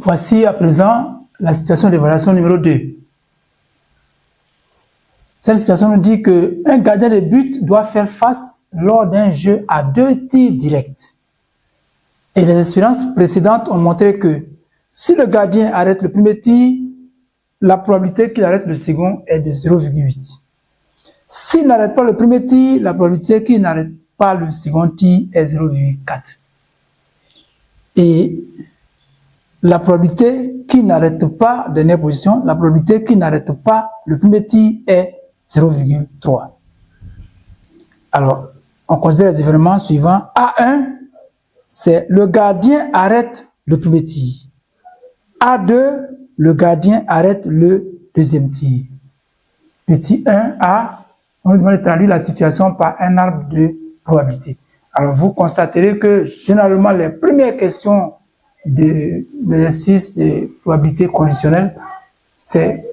Voici à présent la situation d'évaluation numéro 2. Cette situation nous dit qu'un gardien de but doit faire face lors d'un jeu à 2 tirs directs. Et les expériences précédentes ont montré que si le gardien arrête le premier tir, la probabilité qu'il arrête le second est de 0,8. S'il n'arrête pas le premier tir, la probabilité qu'il n'arrête pas le second tir est 0,4. Et la probabilité qu'il n'arrête pas, dernière position, la probabilité qu'il n'arrête pas le premier tir est 0,3. Alors, on considère les événements suivants. A1, c'est le gardien arrête le premier tir. A2, le gardien arrête le deuxième tir. Petit 1A, on nous demande de traduire la situation par un arbre de probabilité. Alors, vous constaterez que généralement, les premières questions de l'exercice de probabilité conditionnelle, c'est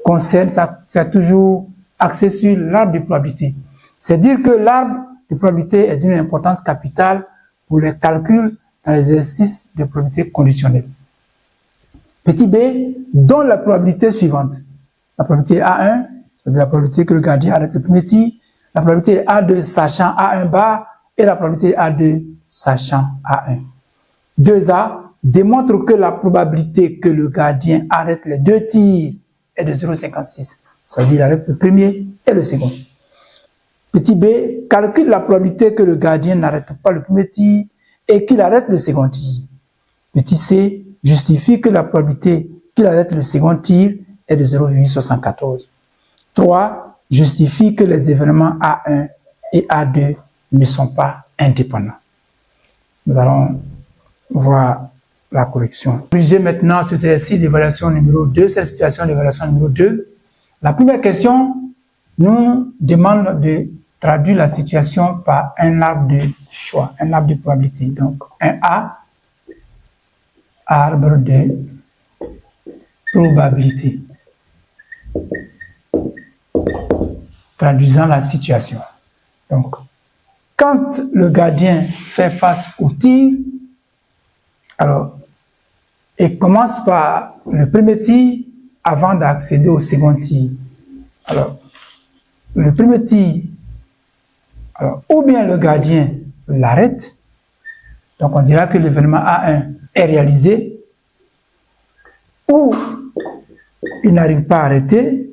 toujours axé sur l'arbre de probabilité. C'est dire que l'arbre de probabilité est d'une importance capitale pour les calculs dans l'exercice de probabilité conditionnelle. Petit b, donne la probabilité suivante. La probabilité A1, c'est la probabilité que le gardien arrête le premier tir. La probabilité A2 sachant A1 bar et la probabilité A2 sachant A1. 2A démontre que la probabilité que le gardien arrête les 2 tirs est de 0,56. Ça veut dire qu'il arrête le premier et le second. Petit b, calcule la probabilité que le gardien n'arrête pas le premier tir et qu'il arrête le second tir. Petit c, justifie que la probabilité qu'il arrête le second tir est de 0,74. 3. Justifie que les événements A1 et A2 ne sont pas indépendants. Nous allons voir la correction. Corriger maintenant cet exercice d'évaluation numéro 2, cette situation d'évaluation numéro 2. La première question nous demande de traduire la situation par un arbre de choix, un arbre de probabilité. Donc, un A, arbre de probabilité. Traduisant la situation. Donc, quand le gardien fait face au tir, alors, il commence par le premier tir avant d'accéder au second tir. Alors, le premier tir, alors, ou bien le gardien l'arrête, donc on dira que l'événement A1 est réalisé, ou il n'arrive pas à arrêter,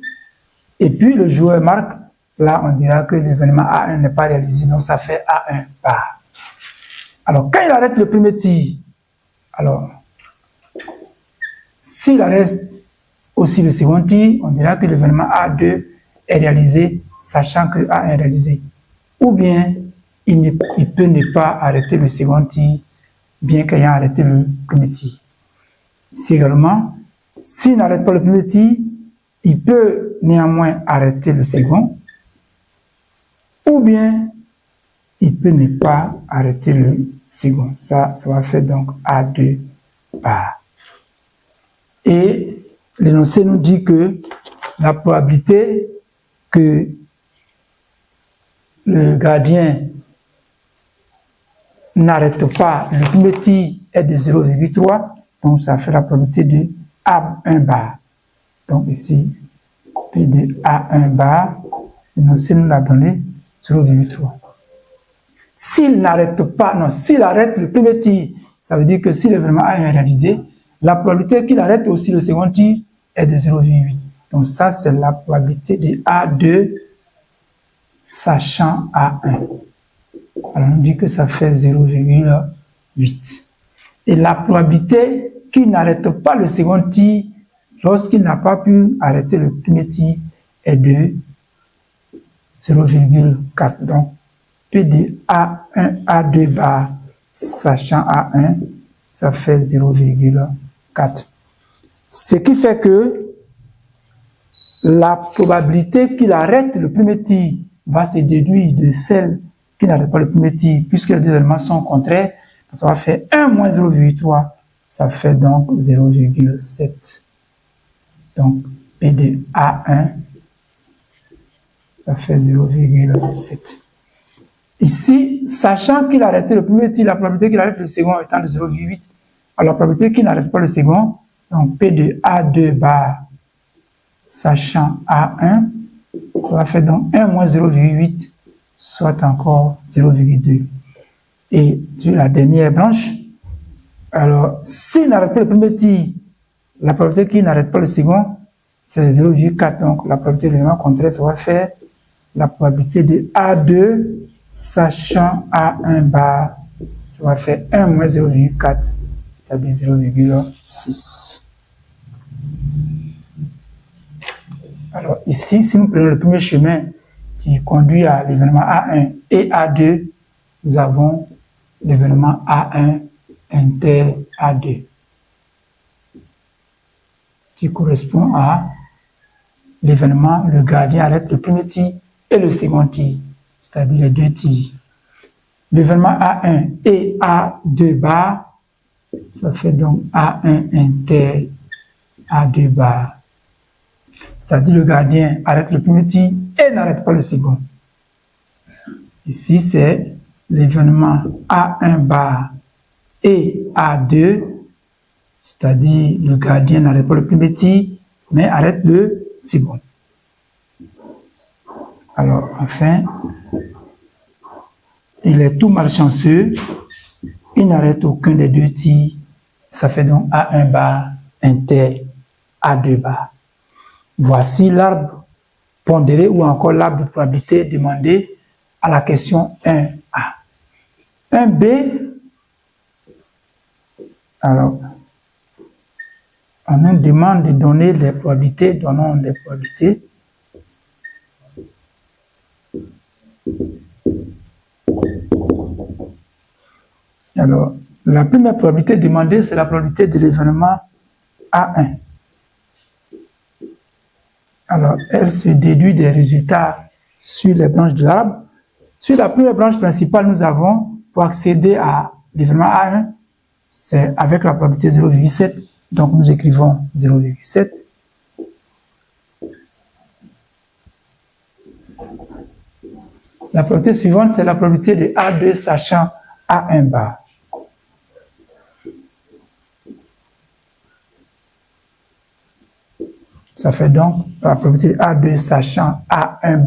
et puis le joueur marque, là on dira que l'événement A1 n'est pas réalisé, donc ça fait A1 bar. Alors quand il arrête le premier tir, alors s'il arrête aussi le second tir, on dira que l'événement A2 est réalisé, sachant que A1 est réalisé. Ou bien il peut ne pas arrêter le second tir, bien qu'ayant arrêté le premier tir. Ici également, s'il n'arrête pas le premier tir, il peut néanmoins arrêter le second, ou bien il peut ne pas arrêter le second. Ça va faire donc A2 bar. Et l'énoncé nous dit que la probabilité que le gardien n'arrête pas le premier tir est de 0,3, donc ça fait la probabilité de A1 bar. Donc ici, P de A1 bar, l'énoncé nous l'a donné 0,3. S'il n'arrête pas, non, s'il arrête le premier tir, ça veut dire que si l'événement A est réalisé, la probabilité qu'il arrête aussi le second tir est de 0,8. Donc ça, c'est la probabilité de A2 sachant A1. Alors on dit que ça fait 0,8. Et la probabilité qu'il n'arrête pas le second tir lorsqu'il n'a pas pu arrêter le premier tir est de 0,4. Donc P de A1, A2 bar sachant A1, ça fait 0,4. Ce qui fait que la probabilité qu'il arrête le premier tir va se déduire de celle qui n'arrête pas le premier tir, puisque les deux éléments sont contraires. Ça va faire 1 moins 0,3, ça fait donc 0,7. Donc P de A1, ça fait 0,7. Ici, sachant qu'il a arrêté le premier tir, la probabilité qu'il arrête le second étant de 0,8, alors la probabilité qu'il n'arrête pas le second Donc, P de A2 bar, sachant A1, ça va faire donc 1 moins 0,8, soit encore 0,2. Et sur la dernière branche, alors, s'il n'arrête pas le premier tir, la probabilité qu'il n'arrête pas le second, c'est 0,4. Donc, la probabilité de l'élément contraire, ça va faire la probabilité de A2, sachant A1 bar, ça va faire 1 moins 0,4, c'est-à-dire 0,6. Alors ici, si nous prenons le premier chemin qui conduit à l'événement A1 et A2, nous avons l'événement A1 inter A2, qui correspond à l'événement le gardien arrête le premier tir et le second tir, c'est-à-dire les deux tirs. L'événement A1 et A2 bar, ça fait donc A1 inter A2 bar. C'est-à-dire le gardien arrête le premier tir et n'arrête pas le second. Ici, c'est l'événement A1 bar et A2, c'est-à-dire le gardien n'arrête pas le premier tir, mais arrête le second. Alors, enfin, il est tout malchanceux, il n'arrête aucun des deux tirs, ça fait donc A1 bar inter A2 bar. Voici l'arbre pondéré ou encore l'arbre de probabilité demandé à la question 1A. 1B, alors, on nous demande de donner les probabilités, donnons les probabilités. Alors, la première probabilité demandée, c'est la probabilité de l'événement A1. Alors, elle se déduit des résultats sur les branches de l'arbre. Sur la première branche principale, nous avons, pour accéder à l'événement A1, c'est avec la probabilité 0,7. Donc, nous écrivons 0,7. La probabilité suivante, c'est la probabilité de A2 sachant A1 bar. Ça fait donc la probabilité de A2 sachant A1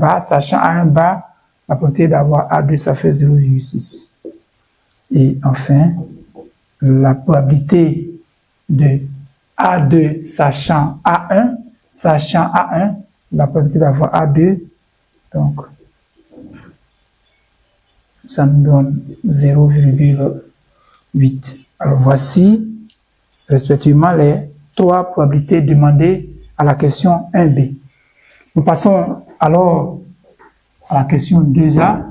bar, la probabilité d'avoir A2, ça fait 0,6. Et enfin, la probabilité de A2 sachant A1, la probabilité d'avoir A2, donc ça nous donne 0,8. Alors voici respectivement les trois probabilités demandées à la question 1B. Nous passons alors à la question 2A.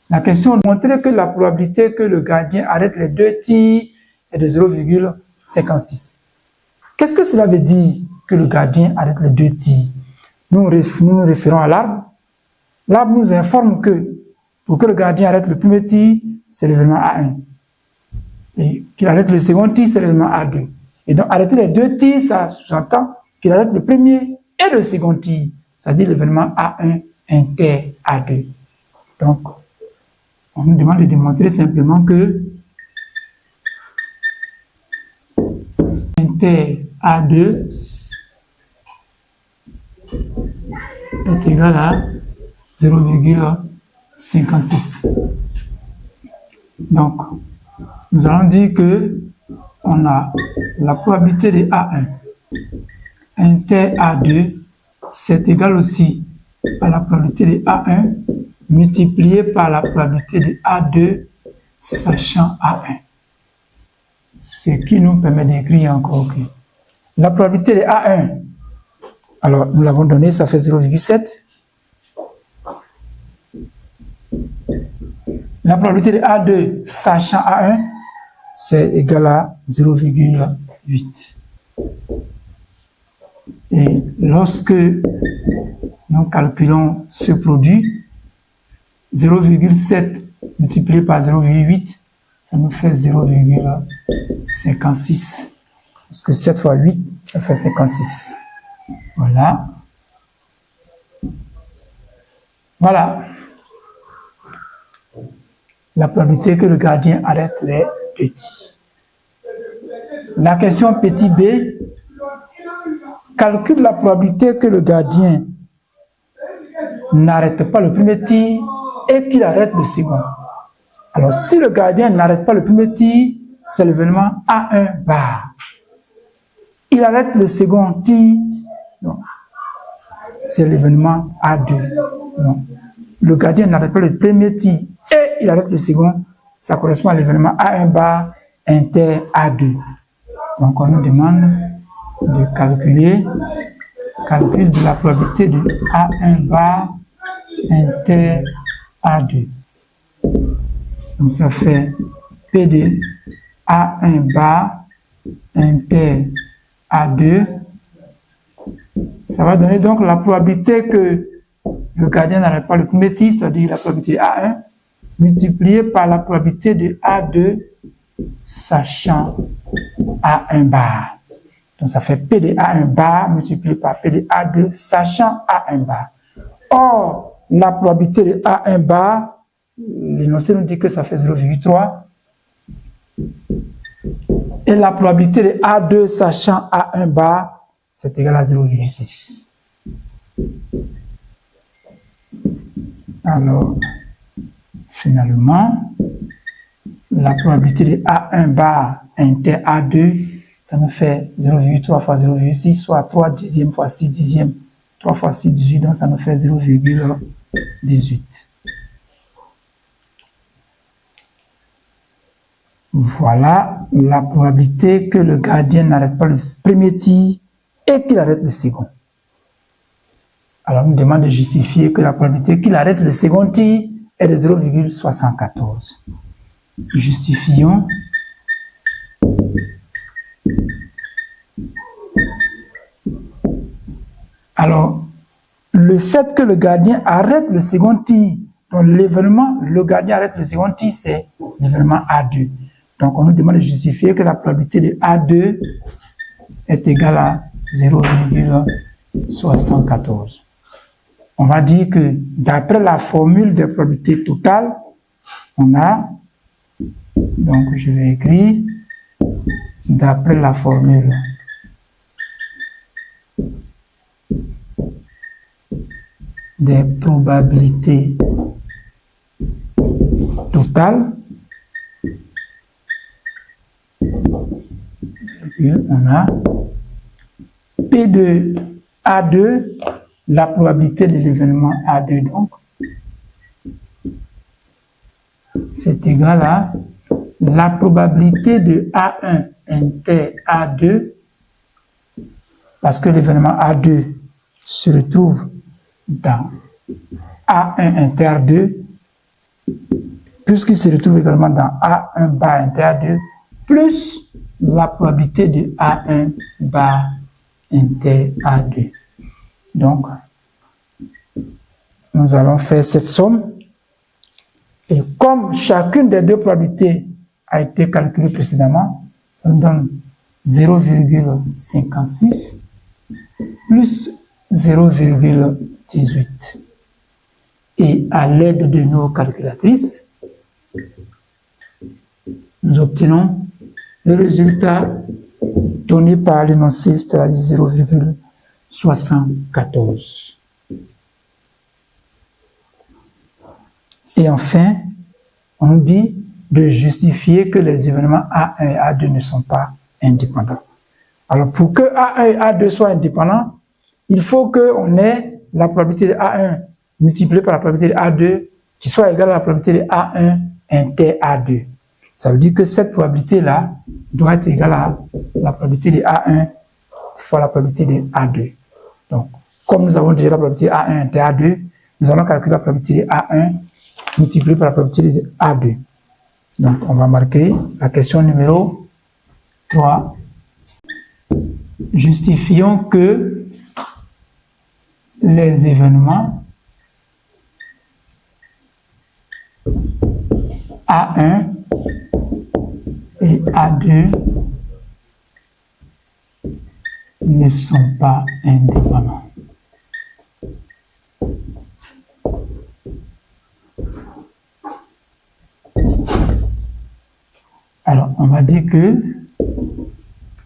La question montrait que la probabilité que le gardien arrête les deux tirs est de 0,56. Qu'est-ce que cela veut dire que le gardien arrête les deux tirs? Nous nous référons à l'arbre. L'arbre nous informe que pour que le gardien arrête le premier tir, c'est l'événement A1. Et qu'il arrête le second tir, c'est l'événement A2. Et donc, arrêter les deux tirs, ça sous-entend qu'il arrête le premier et le second tir, c'est-à-dire l'événement A1 inter A2. Donc, on nous demande de démontrer simplement que inter A2 est égal à 0,56. Donc, nous allons dire que on a la probabilité de A1 inter A2, c'est égal aussi à la probabilité de A1 multiplié par la probabilité de A2 sachant A1. Ce qui nous permet d'écrire encore que la probabilité de A1, alors nous l'avons donné, ça fait 0,7. La probabilité de A2 sachant A1, c'est égal à 0,8. Et lorsque nous calculons ce produit, 0,7 multiplié par 0,8, ça nous fait 0,56. Parce que 7 fois 8, ça fait 56. Voilà. Voilà. La probabilité que le gardien arrête les deux tirs. La question petit b, calcule la probabilité que le gardien n'arrête pas le premier tir et qu'il arrête le second. Alors, si le gardien n'arrête pas le premier tir, c'est l'événement A1 bar. Il arrête le second tir, c'est l'événement A2. Non. Le gardien n'arrête pas le premier tir et il arrête le second, ça correspond à l'événement A1 bar inter A2. Donc, on nous demande de calculer calcul de la probabilité de A1 bar inter A2. Donc, ça fait P de A1 bar inter A2. Ça va donner donc la probabilité que le gardien n'arrête pas le premier tir, c'est-à-dire la probabilité A1, multipliée par la probabilité de A2, sachant A1 bar. Donc ça fait P de A1 bar multiplié par P de A2, sachant A1 bar. Or, la probabilité de A1 bar, l'énoncé nous dit que ça fait 0,3. Et la probabilité de A2 sachant A1 bar, c'est égal à 0,6. Alors, finalement, la probabilité de A1 bar inter A2, ça nous fait 0,3 fois 0,6, soit 3 dixièmes fois 6 dixièmes. 3 fois 6, 18, donc ça nous fait 0,18. Voilà la probabilité que le gardien n'arrête pas le premier tir et qu'il arrête le second. Alors, on nous demande de justifier que la probabilité qu'il arrête le second tir est de 0,74. Justifions. Alors, le fait que le gardien arrête le second tir, donc l'événement, le gardien arrête le second tir, c'est l'événement A2. Donc, on nous demande de justifier que la probabilité de A2 est égale à 0,74. On va dire que d'après la formule des probabilités totales, on a, donc je vais écrire, d'après la formule des probabilités totales, on a P de A2, la probabilité de l'événement A2, donc, c'est égal à la probabilité de A1 inter A2, parce que l'événement A2 se retrouve dans A1 inter 2, puisqu'il se retrouve également dans A1 bar inter A2, plus la probabilité de A1 bar inter A2. Donc, nous allons faire cette somme. Et comme chacune des deux probabilités a été calculée précédemment, ça nous donne 0,56 plus 0,18. Et à l'aide de nos calculatrices, nous obtenons le résultat donné par l'énoncé, c'est-à-dire 0,74. Et enfin, on nous dit de justifier que les événements A1 et A2 ne sont pas indépendants. Alors, pour que A1 et A2 soient indépendants, il faut qu'on ait la probabilité de A1 multipliée par la probabilité de A2 qui soit égale à la probabilité de A1 inter A2. Ça veut dire que cette probabilité-là doit être égale à la probabilité de A1 fois la probabilité de A2. Donc, comme nous avons déjà la probabilité de A1 inter A2, nous allons calculer la probabilité de A1 multipliée par la probabilité de A2. Donc, on va marquer la question numéro 3. Justifions que les événements A1 et A2 ne sont pas indépendants. Alors, on va dire que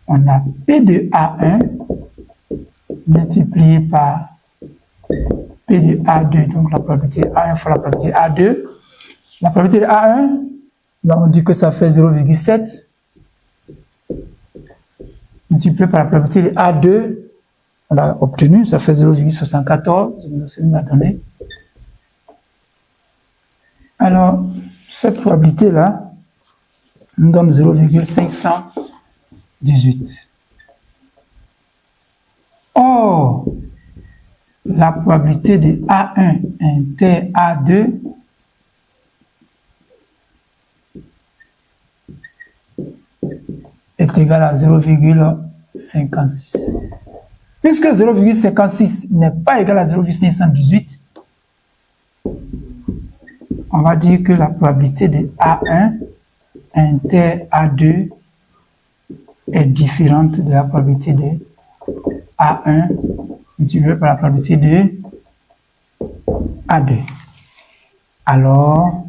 on a P de A1 multiplié par P de A2, donc la probabilité A1 fois la probabilité A2. La probabilité de A1, là on dit que ça fait 0,7 multiplié par la probabilité de A2, on l'a obtenu, ça fait 0,74, ça nous a donné. Alors, cette probabilité-là nous donne 0,518. Or, la probabilité de A1 inter A2 est égale à 0,56. Puisque 0,56 n'est pas égal à 0,518, on va dire que la probabilité de A1 inter A2 est différente de la probabilité de A1 multiplié par la probabilité de A2. Alors,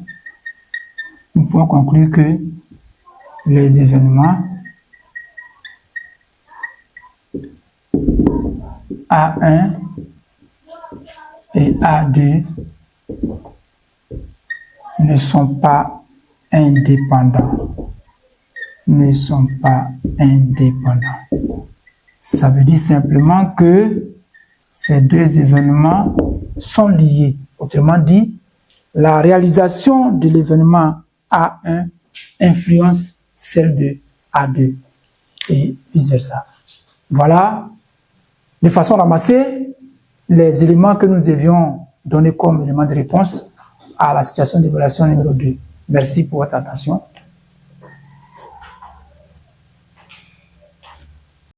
nous pouvons conclure que les événements A1 et A2 ne sont pas indépendants. Ne sont pas indépendants. Ça veut dire simplement que ces deux événements sont liés. Autrement dit, la réalisation de l'événement A1 influence celle de A2 et vice-versa. Voilà, de façon ramassée, les éléments que nous devions donner comme éléments de réponse à la situation d'évaluation numéro 2. Merci pour votre attention.